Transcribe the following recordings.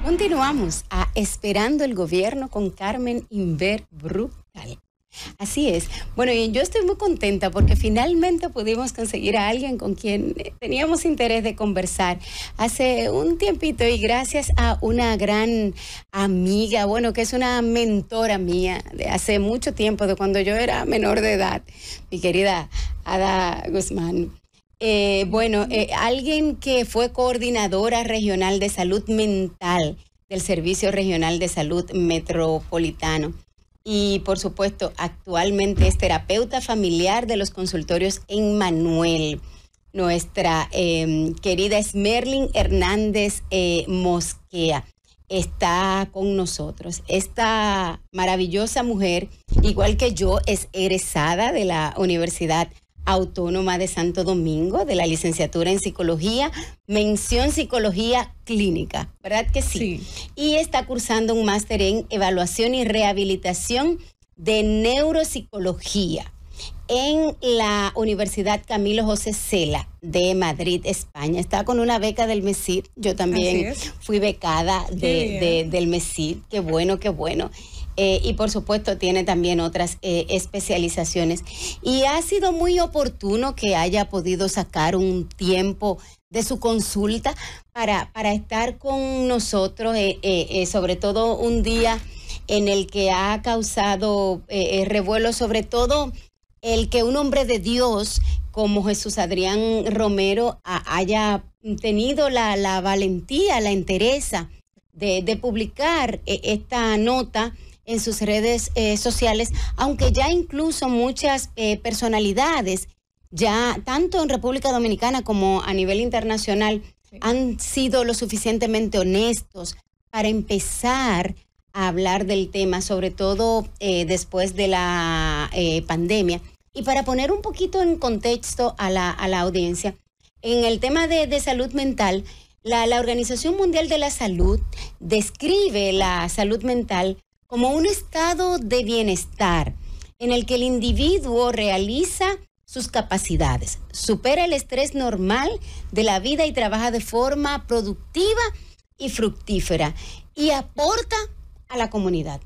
Continuamos a Esperando el Gobierno con Carmen Inver Brutal. Así es. Bueno, y yo estoy muy contenta porque finalmente pudimos conseguir a alguien con quien teníamos interés de conversar hace un tiempito, y gracias a una gran amiga, bueno, que es una mentora mía de hace mucho tiempo, de cuando yo era menor de edad, mi querida Ada Guzmán. Alguien que fue coordinadora regional de salud mental del Servicio Regional de Salud Metropolitano. Y, por supuesto, actualmente es terapeuta familiar de los consultorios Emmanuel. Nuestra querida Esmerlin Hernández Mosquea está con nosotros. Esta maravillosa mujer, igual que yo, es egresada de la Universidad Autónoma de Santo Domingo, de la licenciatura en Psicología, mención Psicología Clínica, ¿verdad que sí? Sí. Y está cursando un máster en Evaluación y Rehabilitación de Neuropsicología en la Universidad Camilo José Cela de Madrid, España. Está con una beca del MESID. Yo también fui becada del MESID. Qué bueno, qué bueno. Y por supuesto tiene también otras especializaciones. Y ha sido muy oportuno que haya podido sacar un tiempo de su consulta para estar con nosotros, sobre todo un día en el que ha causado revuelo, sobre todo el que un hombre de Dios como Jesús Adrián Romero haya tenido la valentía, la entereza de publicar esta nota en sus redes sociales, aunque ya incluso muchas personalidades, ya tanto en República Dominicana como a nivel internacional, han sido lo suficientemente honestos para empezar a hablar del tema, sobre todo después de la pandemia. Y para poner un poquito en contexto a la audiencia, en el tema de salud mental, la Organización Mundial de la Salud describe la salud mental como un estado de bienestar en el que el individuo realiza sus capacidades, supera el estrés normal de la vida y trabaja de forma productiva y fructífera y aporta a la comunidad.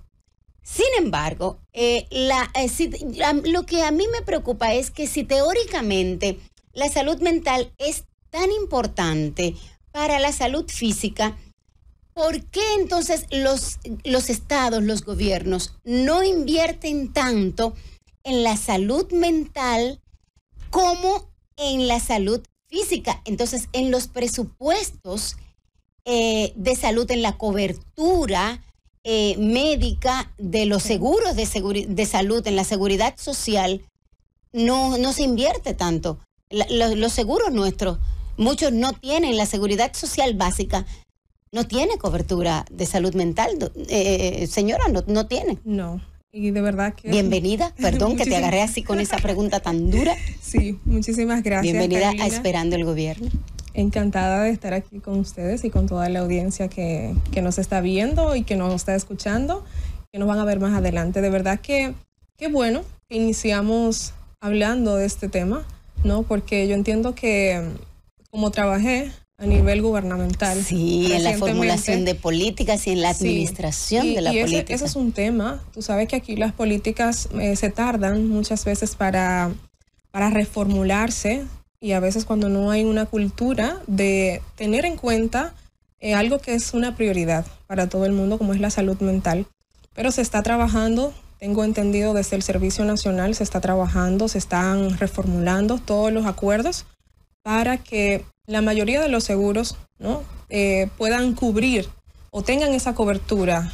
Sin embargo, lo que a mí me preocupa es que si teóricamente la salud mental es tan importante para la salud física, ¿por qué entonces los estados, los gobiernos, no invierten tanto en la salud mental como en la salud física? Entonces, en los presupuestos de salud, en la cobertura médica de los seguros de salud, en la seguridad social, no se invierte tanto. Los seguros nuestros, muchos no tienen la seguridad social básica. No tiene cobertura de salud mental, señora, no tiene. No, y de verdad que... Bienvenida, perdón que te agarré así con esa pregunta tan dura. Sí, muchísimas gracias, bienvenida, Carolina. a Esperando el Gobierno. Encantada de estar aquí con ustedes y con toda la audiencia que nos está viendo y que nos está escuchando, que nos van a ver más adelante. De verdad que qué bueno que iniciamos hablando de este tema, ¿no? Porque yo entiendo que como trabajé a nivel gubernamental. Sí, en la formulación de políticas y en la administración de la política. Ese es un tema. Tú sabes que aquí las políticas se tardan muchas veces para reformularse, y a veces cuando no hay una cultura de tener en cuenta algo que es una prioridad para todo el mundo, como es la salud mental. Pero se está trabajando, tengo entendido desde el Servicio Nacional, se está trabajando, se están reformulando todos los acuerdos para que la mayoría de los seguros, ¿no? Puedan cubrir o tengan esa cobertura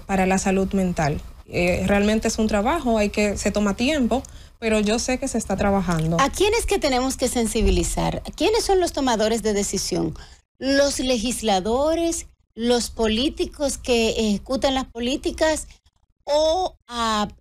para la salud mental. Realmente es un trabajo, se toma tiempo, pero yo sé que se está trabajando. ¿A quiénes que tenemos que sensibilizar? ¿Quiénes son los tomadores de decisión? ¿Los legisladores, los políticos que ejecutan las políticas o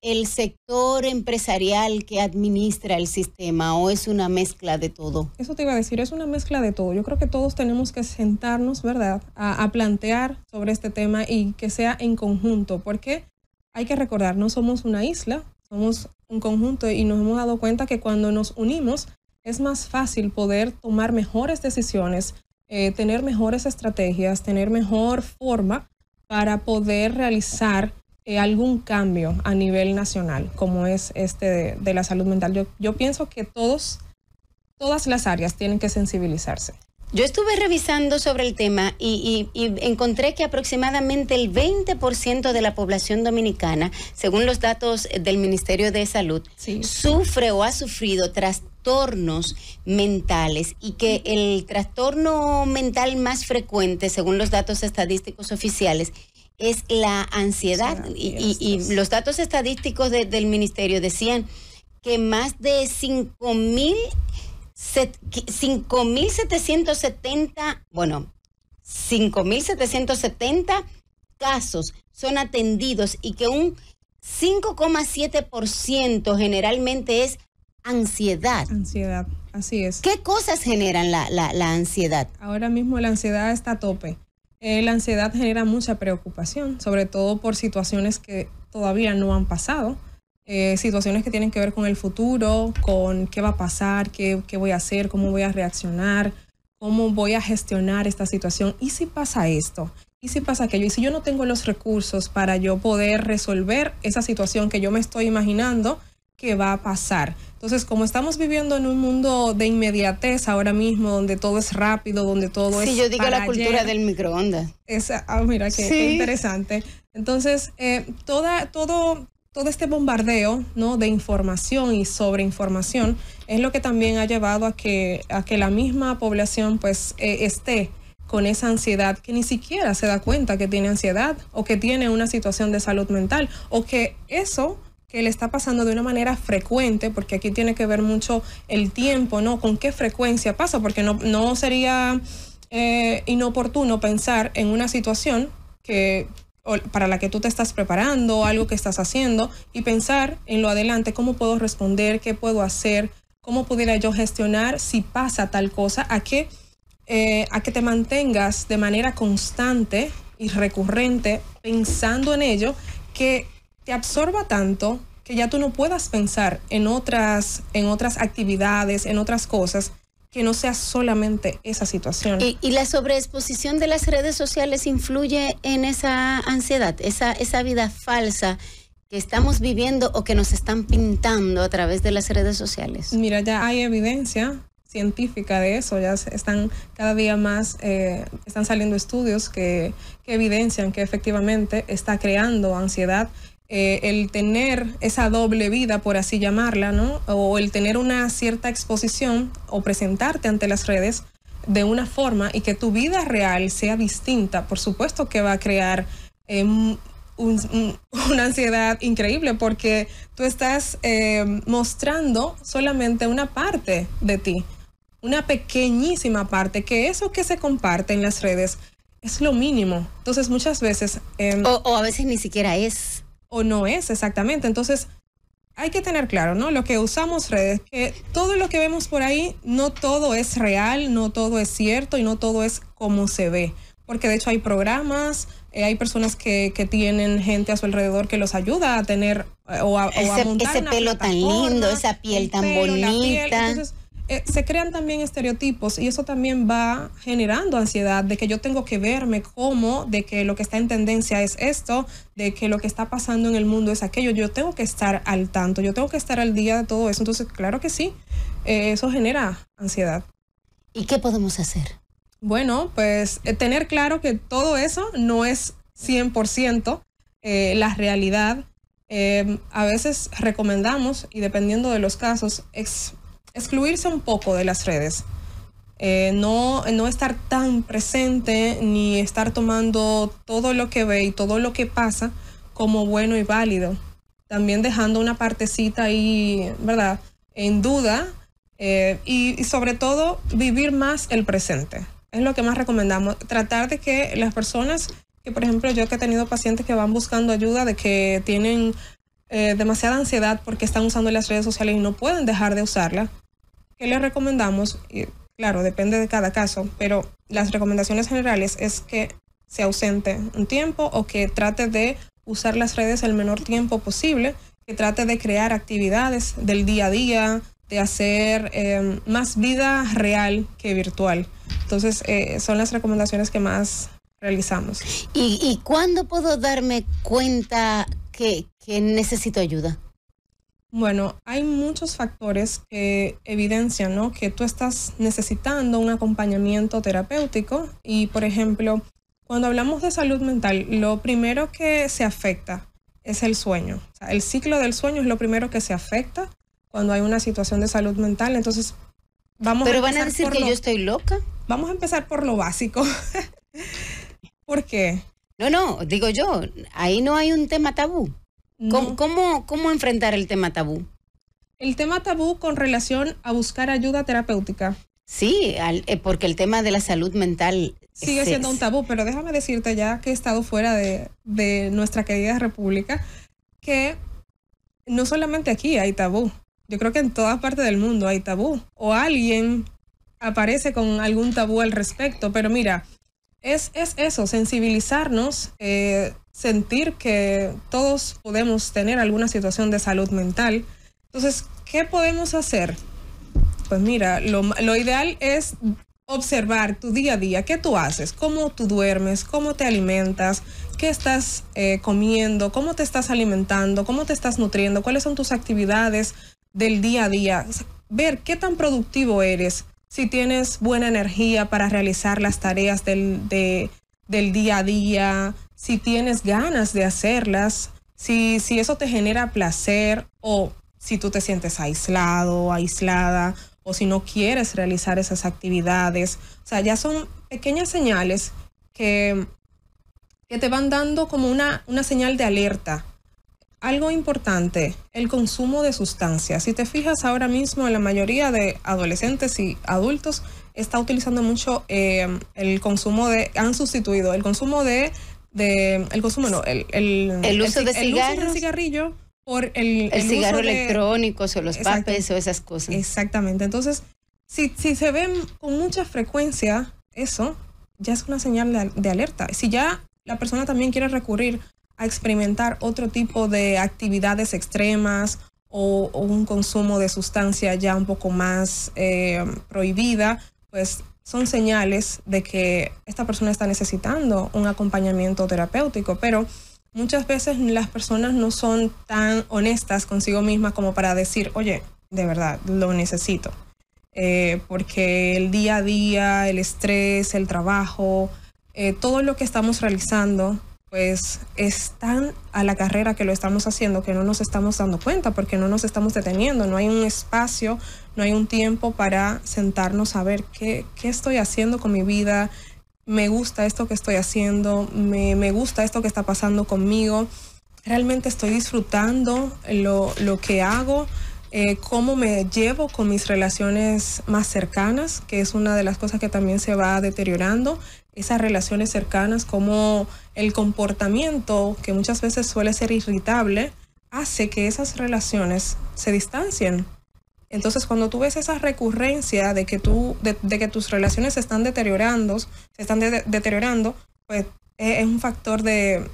el sector empresarial que administra el sistema, o es una mezcla de todo? Eso te iba a decir, es una mezcla de todo. Yo creo que todos tenemos que sentarnos, ¿verdad?, a plantear sobre este tema y que sea en conjunto, porque hay que recordar, no somos una isla, somos un conjunto, y nos hemos dado cuenta que cuando nos unimos es más fácil poder tomar mejores decisiones tener mejores estrategias, tener mejor forma para poder realizar algún cambio a nivel nacional, como es este de la salud mental. Yo pienso que todas las áreas tienen que sensibilizarse. Yo estuve revisando sobre el tema y encontré que aproximadamente el 20% de la población dominicana, según los datos del Ministerio de Salud, sí, sufre o ha sufrido trastornos mentales, y que el trastorno mental más frecuente, según los datos estadísticos oficiales, es la ansiedad. Y los datos estadísticos del Ministerio decían que más de 5.770 casos son atendidos, y que un 5,7% generalmente es ansiedad. Ansiedad, así es. ¿Qué cosas generan la ansiedad? Ahora mismo la ansiedad está a tope. La ansiedad genera mucha preocupación, sobre todo por situaciones que todavía no han pasado. Situaciones que tienen que ver con el futuro, con qué va a pasar, qué voy a hacer, cómo voy a reaccionar, cómo voy a gestionar esta situación. ¿Y si pasa esto? ¿Y si pasa aquello? ¿Y si yo no tengo los recursos para yo poder resolver esa situación que yo me estoy imaginando que va a pasar? Entonces, como estamos viviendo en un mundo de inmediatez ahora mismo, donde todo es rápido, donde todo es... Sí, yo digo la cultura del microondas. Mira, qué interesante. Entonces, todo este bombardeo, ¿no?, de información y sobreinformación es lo que también ha llevado a que la misma población pues esté con esa ansiedad, que ni siquiera se da cuenta que tiene ansiedad o que tiene una situación de salud mental, o que eso que le está pasando de una manera frecuente, porque aquí tiene que ver mucho el tiempo, ¿no? Con qué frecuencia pasa, porque no sería inoportuno pensar en una situación para la que tú te estás preparando, algo que estás haciendo, y pensar en lo adelante, cómo puedo responder, qué puedo hacer, cómo pudiera yo gestionar si pasa tal cosa, a que te mantengas de manera constante y recurrente pensando en ello, que te absorba tanto que ya tú no puedas pensar en otras actividades, en otras cosas, que no sea solamente esa situación. ¿Y la sobreexposición de las redes sociales influye en esa ansiedad, esa vida falsa que estamos viviendo o que nos están pintando a través de las redes sociales? Mira, ya hay evidencia científica de eso, ya están cada día más, están saliendo estudios que evidencian que efectivamente está creando ansiedad. El tener esa doble vida, por así llamarla, ¿no? O el tener una cierta exposición o presentarte ante las redes de una forma y que tu vida real sea distinta, por supuesto que va a crear una ansiedad increíble, porque tú estás mostrando solamente una parte de ti, una pequeñísima parte, que eso que se comparte en las redes es lo mínimo. Entonces muchas veces... o a veces ni siquiera es... o no es exactamente. Entonces hay que tener claro, ¿no? Lo que usamos redes, que todo lo que vemos por ahí, no todo es real, no todo es cierto y no todo es como se ve. Porque de hecho hay programas, hay personas que tienen gente a su alrededor que los ayuda a tener o a montar ese pelo tan lindo, esa piel tan bonita. Entonces se crean también estereotipos, y eso también va generando ansiedad de que yo tengo que verme como, de que lo que está en tendencia es esto, de que lo que está pasando en el mundo es aquello. Yo tengo que estar al tanto, yo tengo que estar al día de todo eso. Entonces, claro que sí, eso genera ansiedad. ¿Y qué podemos hacer? Bueno, pues tener claro que todo eso no es 100% la realidad. A veces recomendamos, y dependiendo de los casos, excluirse un poco de las redes, no estar tan presente ni estar tomando todo lo que ve y todo lo que pasa como bueno y válido, también dejando una partecita ahí, ¿verdad?, en duda, y sobre todo vivir más el presente. Es lo que más recomendamos, tratar de que las personas, que por ejemplo yo que he tenido pacientes que van buscando ayuda, de que tienen demasiada ansiedad porque están usando las redes sociales y no pueden dejar de usarla, ¿qué les recomendamos? Y claro, depende de cada caso, pero las recomendaciones generales es que se ausente un tiempo, o que trate de usar las redes el menor tiempo posible, que trate de crear actividades del día a día, de hacer más vida real que virtual. Entonces, son las recomendaciones que más realizamos. ¿Y cuándo puedo darme cuenta que necesito ayuda? Bueno, hay muchos factores que evidencian, ¿no?, que tú estás necesitando un acompañamiento terapéutico y, por ejemplo, cuando hablamos de salud mental, lo primero que se afecta es el sueño. O sea, el ciclo del sueño es lo primero que se afecta cuando hay una situación de salud mental. Entonces, ¿Pero van a decir que yo estoy loca? Vamos a empezar por lo básico. ¿Por qué? No, digo yo, ahí no hay un tema tabú. No. ¿Cómo enfrentar el tema tabú? El tema tabú con relación a buscar ayuda terapéutica. Sí, porque el tema de la salud mental sigue siendo un tabú, pero déjame decirte, ya que he estado fuera de nuestra querida república, que no solamente aquí hay tabú. Yo creo que en todas partes del mundo hay tabú. O alguien aparece con algún tabú al respecto, pero mira, es eso, sensibilizarnos, sentir que todos podemos tener alguna situación de salud mental. Entonces, ¿qué podemos hacer? Pues mira, lo ideal es observar tu día a día, qué tú haces, cómo tú duermes, cómo te alimentas, qué estás comiendo, cómo te estás alimentando, cómo te estás nutriendo, cuáles son tus actividades del día a día. O sea, ver qué tan productivo eres, si tienes buena energía para realizar las tareas del día a día, si tienes ganas de hacerlas, si eso te genera placer o si tú te sientes aislado, aislada, o si no quieres realizar esas actividades. O sea, ya son pequeñas señales que te van dando como una señal de alerta. Algo importante, el consumo de sustancias. Si te fijas ahora mismo, la mayoría de adolescentes y adultos está utilizando mucho el consumo han sustituido el consumo el uso de cigarrillo por el cigarro uso electrónico o los papes o esas cosas. Exactamente. Entonces, si se ven con mucha frecuencia, eso ya es una señal de alerta. Si ya la persona también quiere recurrir a experimentar otro tipo de actividades extremas o un consumo de sustancia ya un poco más prohibida, pues son señales de que esta persona está necesitando un acompañamiento terapéutico, pero muchas veces las personas no son tan honestas consigo mismas como para decir, oye, de verdad, lo necesito. Porque el día a día, el estrés, el trabajo, todo lo que estamos realizando, pues es tan a la carrera que lo estamos haciendo que no nos estamos dando cuenta porque no nos estamos deteniendo, no hay un espacio, no hay un tiempo para sentarnos a ver qué estoy haciendo con mi vida. Me gusta esto que estoy haciendo, me gusta esto que está pasando conmigo, realmente estoy disfrutando lo que hago, cómo me llevo con mis relaciones más cercanas, que es una de las cosas que también se va deteriorando, esas relaciones cercanas, como el comportamiento, que muchas veces suele ser irritable, hace que esas relaciones se distancien. Entonces, cuando tú ves esa recurrencia de que tus relaciones se están deteriorando, pues es un factor de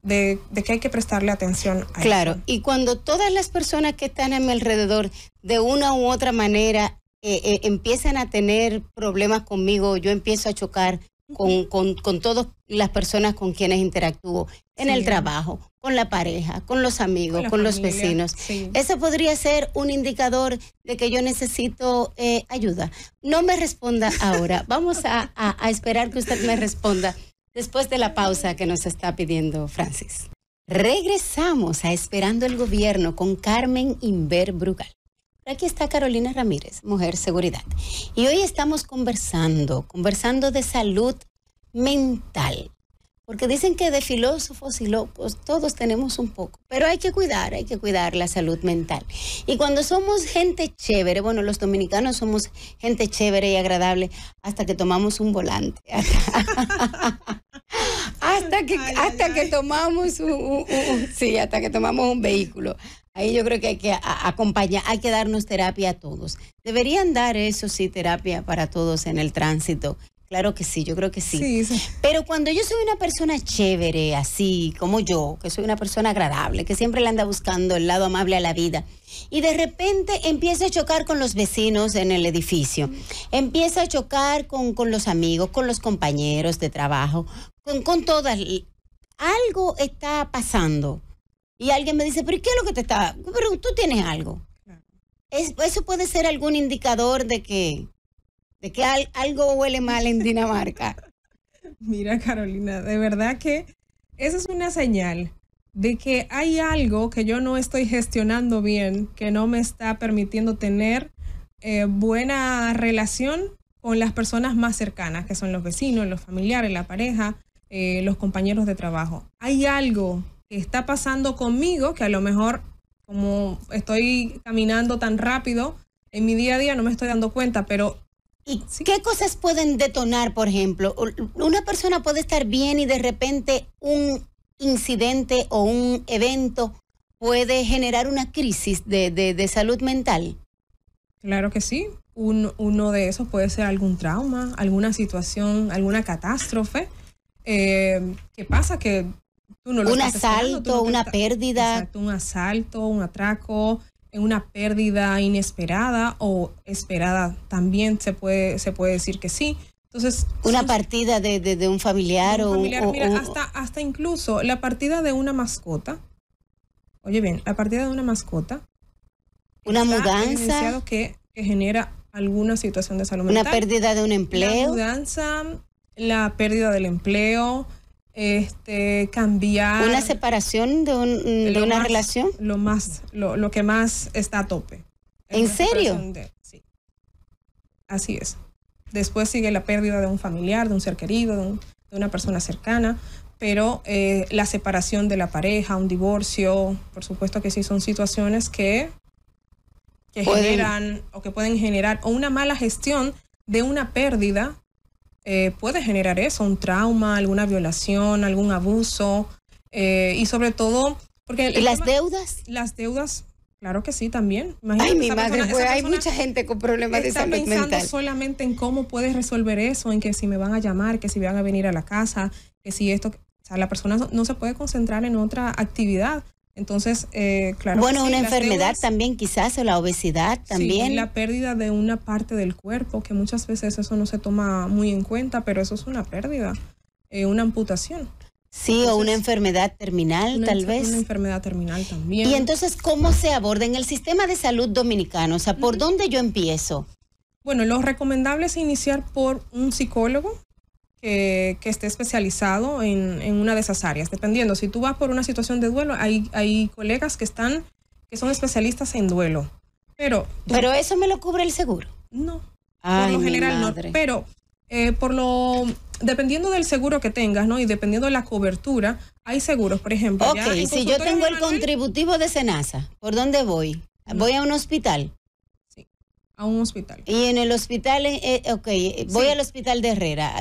que hay que prestarle atención a claro, eso. Y cuando todas las personas que están a mi alrededor, de una u otra manera, empiezan a tener problemas conmigo, yo empiezo a chocar con todas las personas con quienes interactúo, en el trabajo, con la pareja, con los amigos, con los vecinos. Sí. Eso podría ser un indicador de que yo necesito ayuda. No me responda ahora. Vamos a esperar que usted me responda después de la pausa que nos está pidiendo Francis. Regresamos a Esperando el Gobierno con Carmen Inver Brugal. Aquí está Carolina Ramírez, Mujer Seguridad. Y hoy estamos conversando de salud mental. Porque dicen que de filósofos y locos todos tenemos un poco. Pero hay que cuidar la salud mental. Y cuando somos gente chévere, bueno, los dominicanos somos gente chévere y agradable hasta que tomamos un volante. Hasta que tomamos un vehículo. Ahí yo creo que hay que acompañar, hay que darnos terapia a todos. Deberían dar, eso sí, terapia para todos en el tránsito Claro que sí, yo creo que sí. Sí, sí. Pero cuando yo soy una persona chévere, así como yo, que soy una persona agradable, que siempre le anda buscando el lado amable a la vida, y de repente empieza a chocar con los vecinos en el edificio, empieza a chocar con los amigos, con los compañeros de trabajo, con todas. Algo está pasando. Y alguien me dice, pero ¿qué es lo que te está...? Pero tú tienes algo. Eso puede ser algún indicador de que algo huele mal en Dinamarca. Mira, Carolina, de verdad que esa es una señal de que hay algo que yo no estoy gestionando bien, que no me está permitiendo tener buena relación con las personas más cercanas, que son los vecinos, los familiares, la pareja, los compañeros de trabajo. Hay algo que está pasando conmigo que a lo mejor, como estoy caminando tan rápido en mi día a día, no me estoy dando cuenta, pero... ¿Y qué cosas pueden detonar, por ejemplo? Una persona puede estar bien y de repente un incidente o un evento puede generar una crisis de salud mental. Claro que sí. Uno de esos puede ser algún trauma, alguna situación, alguna catástrofe. ¿Qué pasa? Que tú no lo un estás asalto, una pérdida. Exacto, un asalto, un atraco, una pérdida inesperada o esperada también se puede decir que sí. Entonces, una partida de un familiar mira, hasta incluso la partida de una mascota. Oye bien, la partida de una mascota. Una mudanza. Evidenciado que genera alguna situación de salud mental. Una pérdida de un empleo. La mudanza, la pérdida del empleo, cambiar. Una separación de una relación. Lo que más está a tope. ¿En serio? Sí. Así es. Después sigue la pérdida de un familiar, de un ser querido, de una persona cercana, pero la separación de la pareja, un divorcio, por supuesto que sí son situaciones que generan o que pueden generar, o una mala gestión de una pérdida puede generar eso, un trauma, alguna violación, algún abuso, y sobre todo... porque ¿Y las deudas? Las deudas, claro que sí, también. Imagínate, ay, mi madre, pues hay mucha gente con problemas de salud mental. Está pensando solamente en cómo puedes resolver eso, en que si me van a llamar, que si van a venir a la casa, que si esto... O sea, la persona no se puede concentrar en otra actividad. Entonces, claro. Bueno, sí, una enfermedad deudas, también quizás, o la obesidad también. Sí, la pérdida de una parte del cuerpo, que muchas veces eso no se toma muy en cuenta, pero eso es una pérdida, una amputación. Sí, entonces, o una enfermedad terminal, tal vez. Una enfermedad terminal también. Y entonces, ¿cómo se aborda en el sistema de salud dominicano? O sea, ¿por dónde yo empiezo? Bueno, lo recomendable es iniciar por un psicólogo que esté especializado en una de esas áreas. Dependiendo, si tú vas por una situación de duelo, hay colegas que son especialistas en duelo. Pero eso me lo cubre el seguro. No, ay, por lo general no. Pero dependiendo del seguro que tengas, ¿no? Y dependiendo de la cobertura, hay seguros, por ejemplo. Ok, si yo tengo el contributivo de SENASA, ¿por dónde voy? ¿Voy a un hospital? A un hospital. Y en el hospital, voy al hospital de Herrera.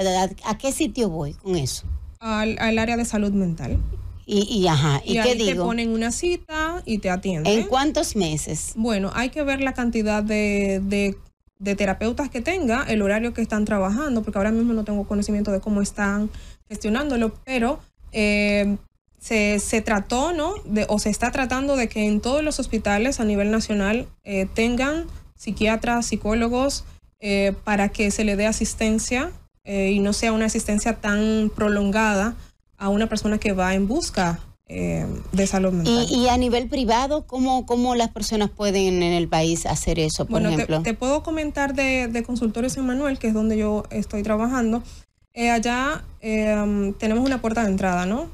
¿A qué sitio voy con eso? Al área de salud mental. ¿Y qué ahí digo? Te ponen una cita y te atienden. ¿En cuántos meses? Bueno, hay que ver la cantidad de terapeutas que tenga, el horario que están trabajando, porque ahora mismo no tengo conocimiento de cómo están gestionándolo, pero se trató, ¿no? O se está tratando de que en todos los hospitales a nivel nacional tengan psiquiatras, psicólogos, para que se le dé asistencia y no sea una asistencia tan prolongada a una persona que va en busca de salud mental. ¿Y a nivel privado, cómo las personas pueden en el país hacer eso, por ejemplo? Te puedo comentar de Consultorios Emmanuel, que es donde yo estoy trabajando. Allá tenemos una puerta de entrada, ¿no?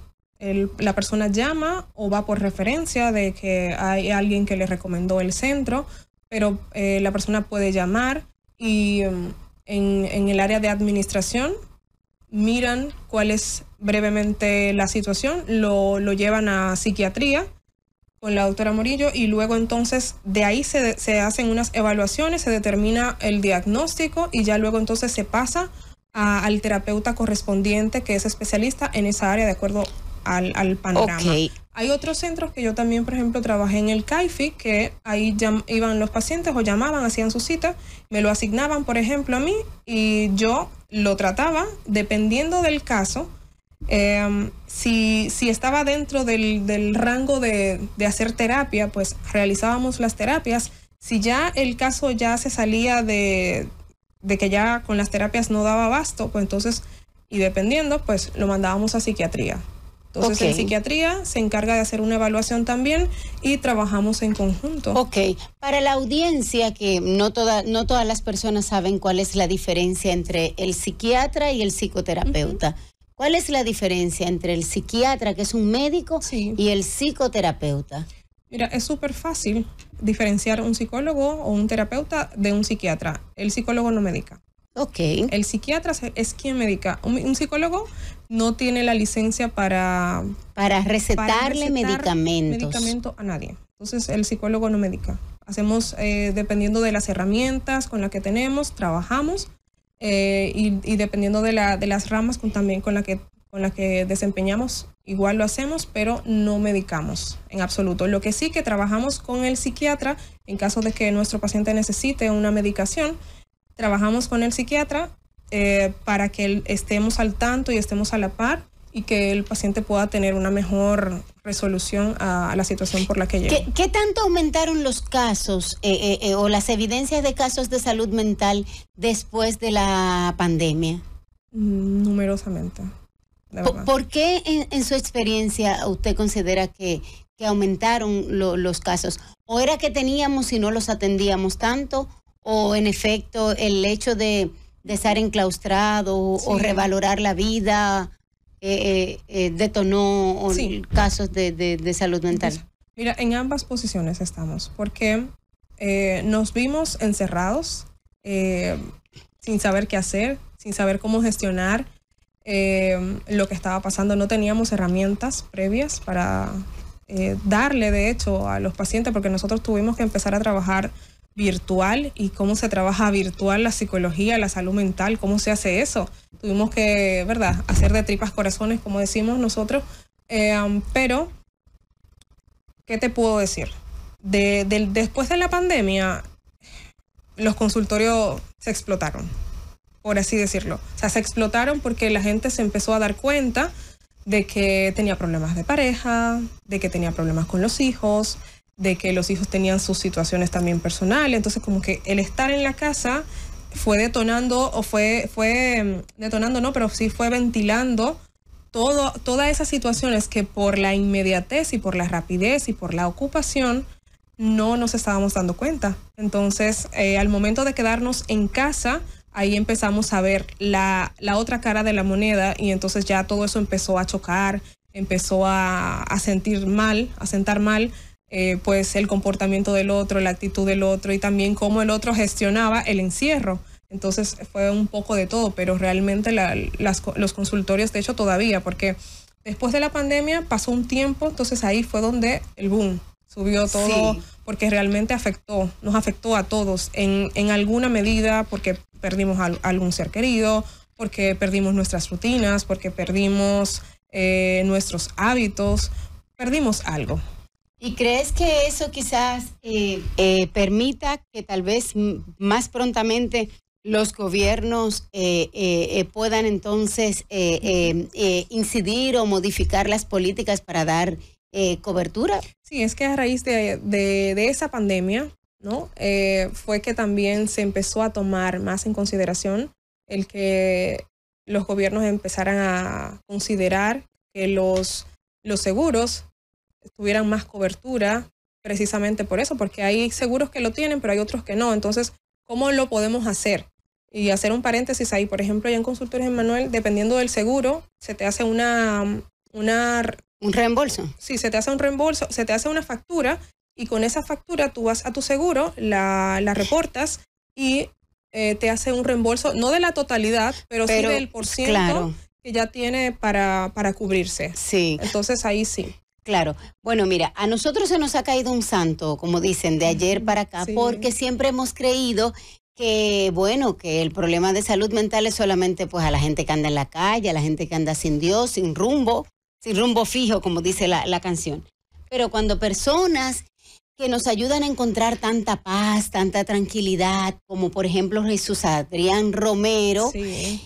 La persona llama o va por referencia de que hay alguien que le recomendó el centro, pero la persona puede llamar y en el área de administración miran cuál es brevemente la situación, lo llevan a psiquiatría con la doctora Morillo y luego entonces de ahí se hacen unas evaluaciones, se determina el diagnóstico y ya luego entonces se pasa al terapeuta correspondiente que es especialista en esa área de acuerdo al panorama. Okay. Hay otros centros que yo también, por ejemplo, trabajé en el CAIFI, que ahí iban los pacientes o llamaban, hacían su cita, me lo asignaban, por ejemplo, a mí y yo lo trataba dependiendo del caso. Si estaba dentro del rango de hacer terapia, pues realizábamos las terapias. Si ya el caso ya se salía de que ya con las terapias no daba abasto, pues entonces, y dependiendo, pues lo mandábamos a psiquiatría. Entonces, en psiquiatría se encarga de hacer una evaluación también y trabajamos en conjunto. Ok, para la audiencia, que no todas las personas saben cuál es la diferencia entre el psiquiatra y el psicoterapeuta. ¿Cuál es la diferencia entre el psiquiatra, que es un médico, y el psicoterapeuta? Mira, es súper fácil diferenciar un psicólogo o un terapeuta de un psiquiatra. El psicólogo no medica. Ok. El psiquiatra es quien medica. Un psicólogo no tiene la licencia para recetarle medicamentos. Medicamento a nadie. Entonces, el psicólogo no medica. Hacemos, dependiendo de las herramientas con las que tenemos, trabajamos y dependiendo de las ramas también con la que desempeñamos, igual lo hacemos, pero no medicamos en absoluto. Lo que sí que trabajamos con el psiquiatra, en caso de que nuestro paciente necesite una medicación, trabajamos con el psiquiatra para que estemos al tanto y estemos a la par y que el paciente pueda tener una mejor resolución a la situación por la que llega. ¿Qué tanto aumentaron los casos o las evidencias de casos de salud mental después de la pandemia? Numerosamente. ¿Por qué en su experiencia usted considera que aumentaron los casos? ¿O era que teníamos y no los atendíamos tanto? ¿O en efecto el hecho de estar enclaustrado o revalorar la vida detonó casos de salud mental? Mira, en ambas posiciones estamos, porque nos vimos encerrados, sin saber qué hacer, sin saber cómo gestionar lo que estaba pasando. No teníamos herramientas previas para darle, de hecho, a los pacientes, porque nosotros tuvimos que empezar a trabajar virtual. ¿Y cómo se trabaja virtual la psicología, la salud mental? ¿Cómo se hace eso? Tuvimos que, ¿verdad?, hacer de tripas corazones, como decimos nosotros. Pero, ¿qué te puedo decir? Después de la pandemia, los consultorios se explotaron, por así decirlo. O sea, se explotaron porque la gente se empezó a dar cuenta de que tenía problemas de pareja, de que tenía problemas con los hijos, de que los hijos tenían sus situaciones también personales. Entonces, como que el estar en la casa fue detonando, o fue detonando, no, pero sí fue ventilando todas esas situaciones que por la inmediatez y por la rapidez y por la ocupación no nos estábamos dando cuenta. Entonces, al momento de quedarnos en casa, ahí empezamos a ver la otra cara de la moneda, y entonces ya todo eso empezó a chocar, empezó a sentar mal, pues el comportamiento del otro, la actitud del otro, y también cómo el otro gestionaba el encierro. Entonces fue un poco de todo, pero realmente los consultorios, de hecho todavía, porque después de la pandemia pasó un tiempo, entonces ahí fue donde el boom subió todo, porque realmente nos afectó a todos en alguna medida, porque perdimos algún ser querido, porque perdimos nuestras rutinas, porque perdimos nuestros hábitos, perdimos algo. ¿Y crees que eso quizás permita que tal vez más prontamente los gobiernos puedan entonces incidir o modificar las políticas para dar cobertura? Sí, es que a raíz de esa pandemia, ¿no? Fue que también se empezó a tomar más en consideración el que los gobiernos empezaran a considerar que los seguros tuvieran más cobertura, precisamente por eso, porque hay seguros que lo tienen, pero hay otros que no. Entonces, ¿cómo lo podemos hacer? Y hacer un paréntesis ahí, por ejemplo, ya en Consultores Emmanuel, dependiendo del seguro, se te hace ¿un reembolso? Sí, se te hace un reembolso, se te hace una factura, y con esa factura tú vas a tu seguro, la reportas y te hace un reembolso, no de la totalidad, pero sí del % claro, que ya tiene para cubrirse. Sí. Entonces ahí sí. Claro. Bueno, mira, a nosotros se nos ha caído un santo, como dicen, de ayer para acá, porque siempre hemos creído que, bueno, que el problema de salud mental es solamente pues a la gente que anda en la calle, a la gente que anda sin Dios, sin rumbo fijo, como dice la canción. Pero cuando personas que nos ayudan a encontrar tanta paz, tanta tranquilidad, como por ejemplo Jesús Adrián Romero, Sí.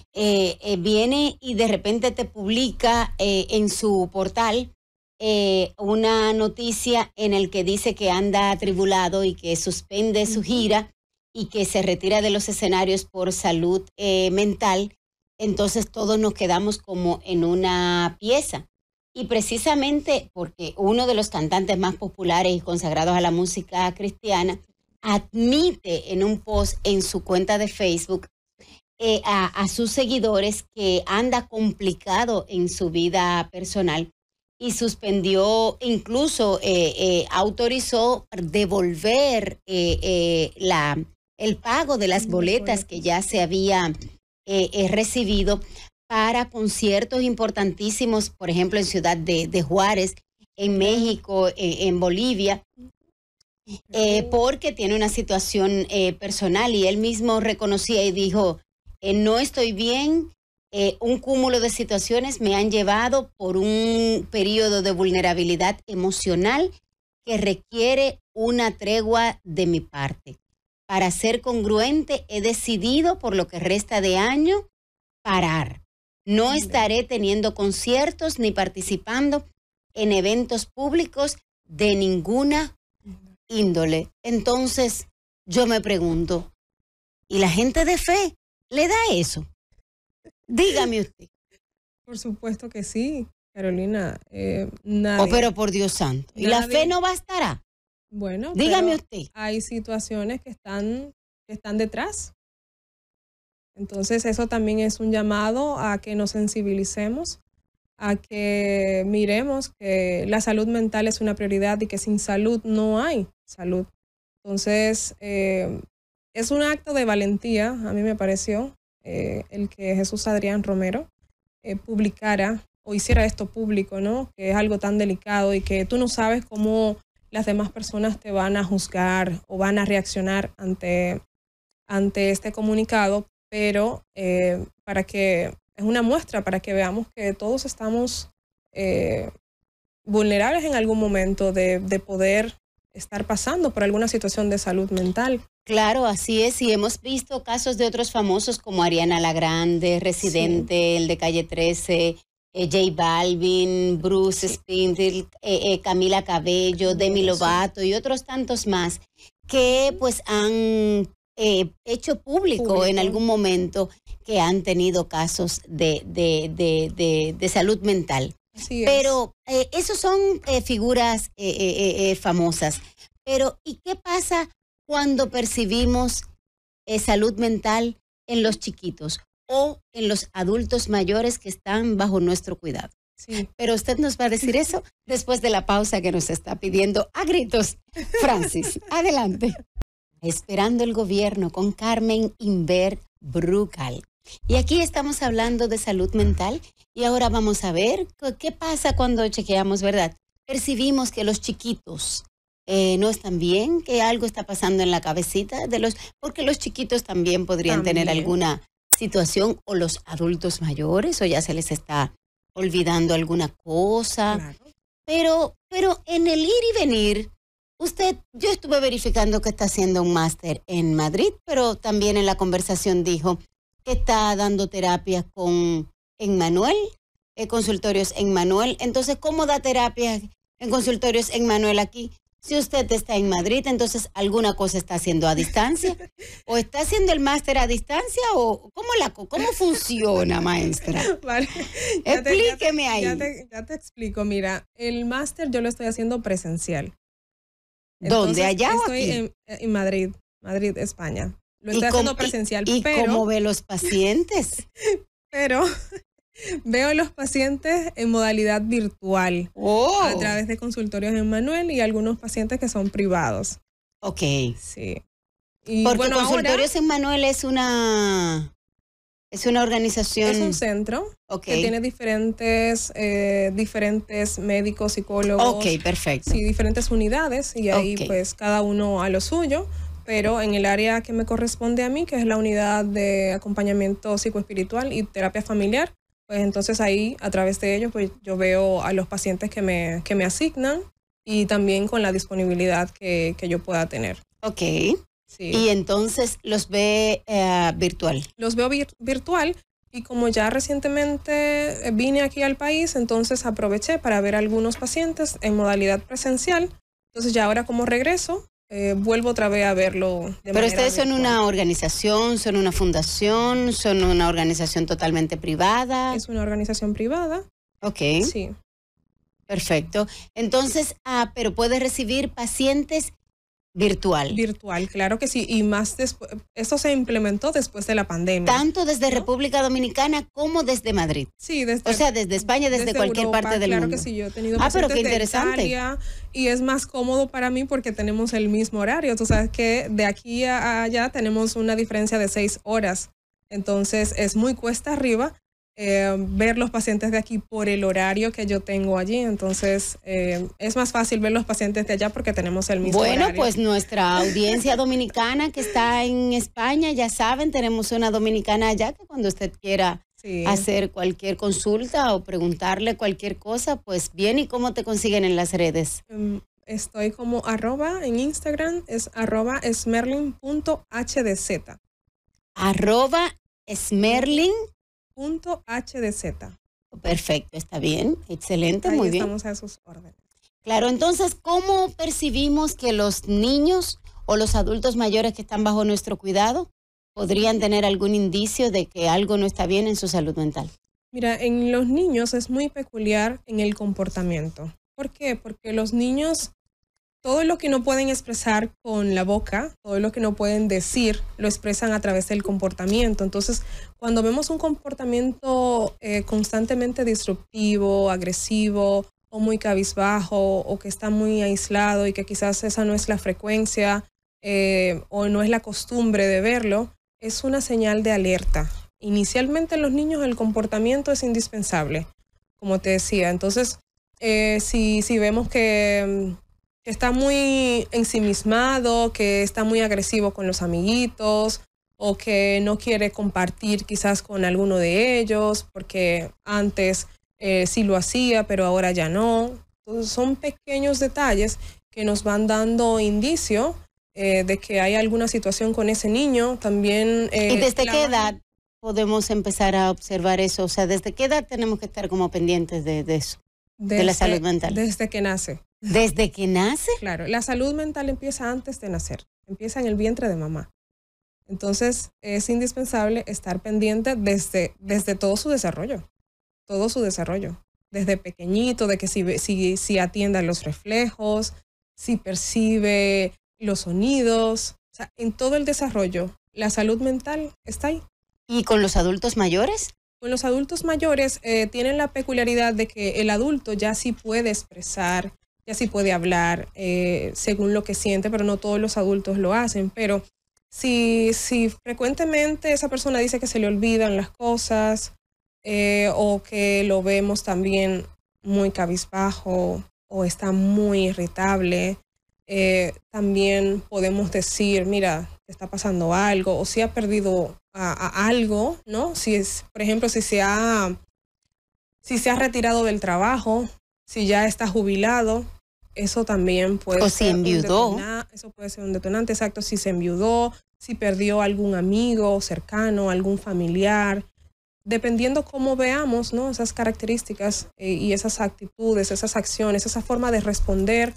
viene y de repente te publica en su portal una noticia en el que dice que anda atribulado y que suspende su gira y que se retira de los escenarios por salud mental. Entonces todos nos quedamos como en una pieza. Y precisamente porque uno de los cantantes más populares y consagrados a la música cristiana admite en un post en su cuenta de Facebook a sus seguidores que anda complicado en su vida personal y suspendió, incluso autorizó devolver el pago de las boletas que ya se había recibido para conciertos importantísimos, por ejemplo, en Ciudad de Juárez, en México, en Bolivia, porque tiene una situación personal y él mismo reconocía y dijo, no estoy bien, un cúmulo de situaciones me han llevado por un periodo de vulnerabilidad emocional que requiere una tregua de mi parte. Para ser congruente, he decidido por lo que resta de año parar. No estaré teniendo conciertos ni participando en eventos públicos de ninguna índole. Entonces, yo me pregunto, ¿y la gente de fe le da eso? Dígame usted. Por supuesto que sí, Carolina. Nadie, pero por Dios santo. ¿Y la fe no bastará? Bueno, dígame usted. Hay situaciones que están detrás. Entonces eso también es un llamado a que nos sensibilicemos, a que miremos que la salud mental es una prioridad y que sin salud no hay salud. Entonces es un acto de valentía, a mí me pareció, el que Jesús Adrián Romero publicara o hiciera esto público, ¿no? Que es algo tan delicado y que tú no sabes cómo las demás personas te van a juzgar o van a reaccionar ante este comunicado, pero para que es una muestra para que veamos que todos estamos vulnerables en algún momento de poder estar pasando por alguna situación de salud mental. Claro, así es, y hemos visto casos de otros famosos como Ariana La Grande, Residente, sí, el de Calle 13, J Balvin, Bruce Springsteen, Camila Cabello, Demi Lovato y otros tantos más que pues han hecho público en algún momento que han tenido casos de salud mental. Pero esos son figuras famosas. Pero ¿y qué pasa cuando percibimos salud mental en los chiquitos o en los adultos mayores que están bajo nuestro cuidado? Sí. Pero usted nos va a decir eso después de la pausa que nos está pidiendo a gritos. Francis, adelante. Esperando el gobierno con Carmen Inver Brucal. Y aquí estamos hablando de salud mental y ahora vamos a ver qué pasa cuando chequeamos, ¿verdad? Percibimos que los chiquitos no están bien, que algo está pasando en la cabecita porque los chiquitos también podrían tener alguna situación, o los adultos mayores, o ya se les está olvidando alguna cosa. Claro. Pero en el ir y venir, yo estuve verificando que está haciendo un máster en Madrid, pero también en la conversación dijo que está dando terapias con Emmanuel, consultorios en Emmanuel. Entonces, ¿cómo da terapias en consultorios en Emmanuel aquí? Si usted está en Madrid, entonces alguna cosa está haciendo a distancia, o está haciendo el máster a distancia, o ¿cómo funciona, maestra? Vale. Explíqueme ahí. Ya te explico. Mira, el máster yo lo estoy haciendo presencial. ¿Dónde? ¿Allá o aquí? Estoy en Madrid, España. Lo estoy haciendo presencial. ¿Y cómo ve los pacientes? Pero veo a los pacientes en modalidad virtual, a través de consultorios en Emmanuel y algunos pacientes que son privados. Ok. Sí. Y porque consultorios en Emmanuel es una organización. Es un centro que tiene diferentes médicos, psicólogos. Ok, perfecto. Sí, diferentes unidades y ahí pues cada uno a lo suyo. Pero en el área que me corresponde a mí, que es la unidad de acompañamiento psicoespiritual y terapia familiar, pues entonces ahí, a través de ellos, pues yo veo a los pacientes que me asignan y también con la disponibilidad que yo pueda tener. Ok. Sí. Y entonces los ve virtual. Los veo virtual y como ya recientemente vine aquí al país, entonces aproveché para ver a algunos pacientes en modalidad presencial. Entonces ya ahora como regreso, vuelvo otra vez a verlo de Pero manera ustedes son virtual. una organización, son una fundación, son una organización totalmente privada. Es una organización privada. Ok. Sí. Perfecto. Entonces, pero puede recibir pacientes virtual. Virtual, claro que sí. Y más después, eso se implementó después de la pandemia. Tanto desde ¿no? República Dominicana como desde Madrid. Sí, desde, O sea, desde España, desde cualquier Europa, parte del claro mundo. Que sí, yo he tenido Pero pacientes qué de interesante. Italia y es más cómodo para mí porque tenemos el mismo horario. Tú sabes que de aquí a allá tenemos una diferencia de 6 horas. Entonces es muy cuesta arriba ver los pacientes de aquí por el horario que yo tengo allí. Entonces es más fácil ver los pacientes de allá porque tenemos el mismo horario. Bueno, pues nuestra audiencia dominicana que está en España, ya saben, tenemos una dominicana allá que cuando usted quiera hacer cualquier consulta o preguntarle cualquier cosa, pues bien. ¿Y cómo te consiguen en las redes? Estoy como en Instagram, es @smerlin.hdz. @smerlin.hdz. Perfecto, está bien, excelente, Ahí muy bien. Estamos a sus órdenes. Claro, entonces, ¿cómo percibimos que los niños o los adultos mayores que están bajo nuestro cuidado podrían tener algún indicio de que algo no está bien en su salud mental? Mira, en los niños es muy peculiar en el comportamiento. ¿Por qué? Porque los niños, todo lo que no pueden expresar con la boca, todo lo que no pueden decir, lo expresan a través del comportamiento. Entonces, cuando vemos un comportamiento constantemente disruptivo, agresivo, o muy cabizbajo, o que está muy aislado y que quizás esa no es la frecuencia o no es la costumbre de verlo, es una señal de alerta. Inicialmente en los niños el comportamiento es indispensable, como te decía. Entonces, si vemos que está muy ensimismado, que está muy agresivo con los amiguitos o que no quiere compartir quizás con alguno de ellos porque antes sí lo hacía, pero ahora ya no. Entonces, son pequeños detalles que nos van dando indicio de que hay alguna situación con ese niño. También. ¿Y desde qué edad podemos empezar a observar eso? O sea, ¿desde qué edad tenemos que estar como pendientes de eso? De la salud mental. Desde que nace. ¿Desde que nace? Claro, la salud mental empieza antes de nacer, empieza en el vientre de mamá. Entonces es indispensable estar pendiente desde todo su desarrollo, desde pequeñito, de que si atienda los reflejos, si percibe los sonidos, o sea, en todo el desarrollo, la salud mental está ahí. ¿Y con los adultos mayores? Con los adultos mayores tienen la peculiaridad de que el adulto ya sí puede expresar, ya sí puede hablar según lo que siente, pero no todos los adultos lo hacen. Pero si frecuentemente esa persona dice que se le olvidan las cosas o que lo vemos también muy cabizbajo o está muy irritable, también podemos decir, mira, te está pasando algo, o si ha perdido a algo, ¿no? Por ejemplo, si se ha retirado del trabajo, si ya está jubilado, eso también puede ser. O si enviudó. Eso puede ser un detonante, exacto. Si se enviudó, si perdió algún amigo cercano, algún familiar. Dependiendo cómo veamos, ¿no? Esas características y esas actitudes, esas acciones, esa forma de responder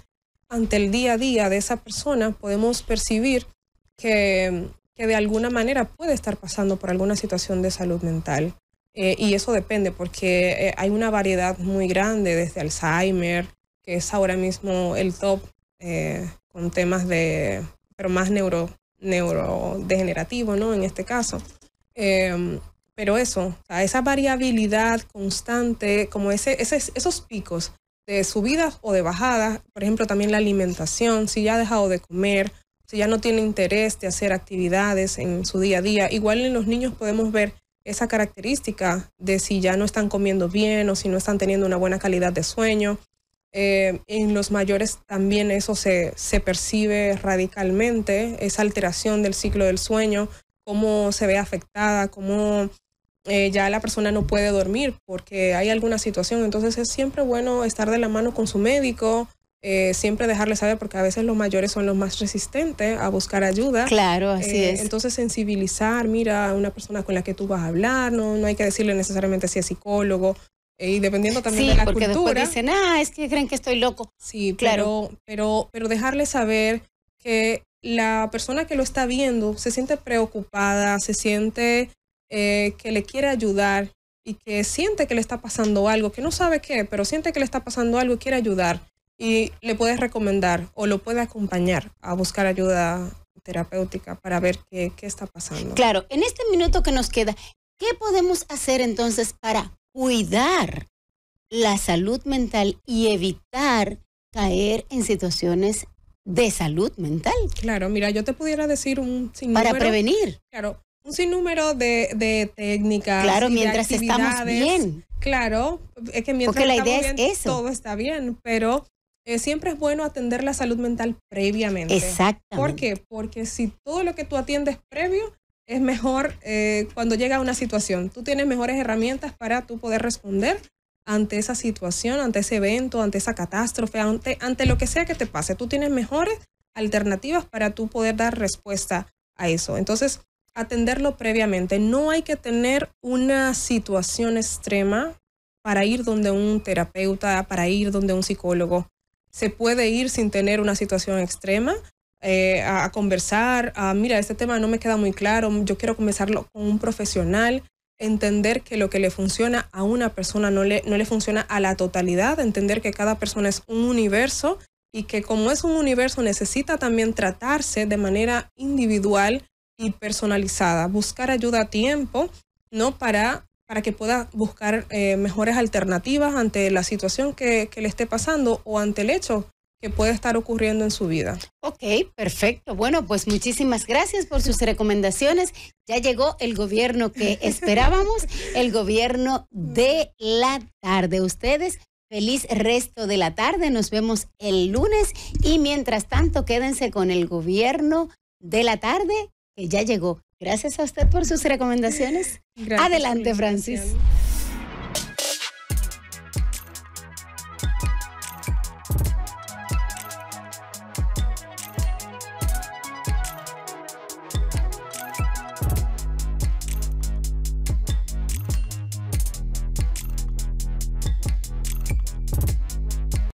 ante el día a día de esa persona, podemos percibir que de alguna manera puede estar pasando por alguna situación de salud mental. Y eso depende porque hay una variedad muy grande, desde Alzheimer, que es ahora mismo el top con temas pero más neurodegenerativo, ¿no? En este caso. Pero eso, o sea, esa variabilidad constante, como esos picos de subidas o de bajadas, por ejemplo, también la alimentación, si ya ha dejado de comer, si ya no tiene interés de hacer actividades en su día a día. Igual en los niños podemos ver esa característica de si ya no están comiendo bien o si no están teniendo una buena calidad de sueño. En los mayores también eso se percibe radicalmente, esa alteración del ciclo del sueño, cómo se ve afectada, cómo ya la persona no puede dormir porque hay alguna situación. Entonces es siempre bueno estar de la mano con su médico, siempre dejarles saber, porque a veces los mayores son los más resistentes a buscar ayuda. Claro, así es. Entonces sensibilizar, mira, una persona con la que tú vas a hablar, no hay que decirle necesariamente si es psicólogo, y dependiendo también de la cultura. Sí, porque después dicen, es que creen que estoy loco. Sí, claro. Pero dejarle saber que la persona que lo está viendo se siente preocupada, se siente que le quiere ayudar y que siente que le está pasando algo, que no sabe qué, pero siente que le está pasando algo y quiere ayudar. Y le puedes recomendar o lo puede acompañar a buscar ayuda terapéutica para ver qué está pasando. Claro, en este minuto que nos queda, ¿qué podemos hacer entonces para cuidar la salud mental y evitar caer en situaciones de salud mental? Claro, mira, yo te pudiera decir un sinnúmero. Para prevenir. Claro, un sinnúmero de técnicas. Claro, mientras estamos bien. Claro, es que mientras porque la idea estamos bien, es eso. Todo está bien, pero siempre es bueno atender la salud mental previamente. Exactamente. ¿Por qué? Porque si todo lo que tú atiendes previo es mejor cuando llega a una situación. Tú tienes mejores herramientas para tú poder responder ante esa situación, ante ese evento, ante esa catástrofe, ante lo que sea que te pase. Tú tienes mejores alternativas para tú poder dar respuesta a eso. Entonces, atenderlo previamente. No hay que tener una situación extrema para ir donde un terapeuta, para ir donde un psicólogo. Se puede ir sin tener una situación extrema, a conversar, mira, este tema no me queda muy claro, yo quiero conversarlo con un profesional, entender que lo que le funciona a una persona no le funciona a la totalidad, entender que cada persona es un universo y que como es un universo necesita también tratarse de manera individual y personalizada, buscar ayuda a tiempo, ¿no? Para que pueda buscar mejores alternativas ante la situación que le esté pasando o ante el hecho que puede estar ocurriendo en su vida. Ok, perfecto. Bueno, pues muchísimas gracias por sus recomendaciones. Ya llegó el gobierno que esperábamos, el gobierno de la tarde. Ustedes, feliz resto de la tarde. Nos vemos el lunes y mientras tanto quédense con el gobierno de la tarde que ya llegó. Gracias a usted por sus recomendaciones. Gracias. Adelante, Francis.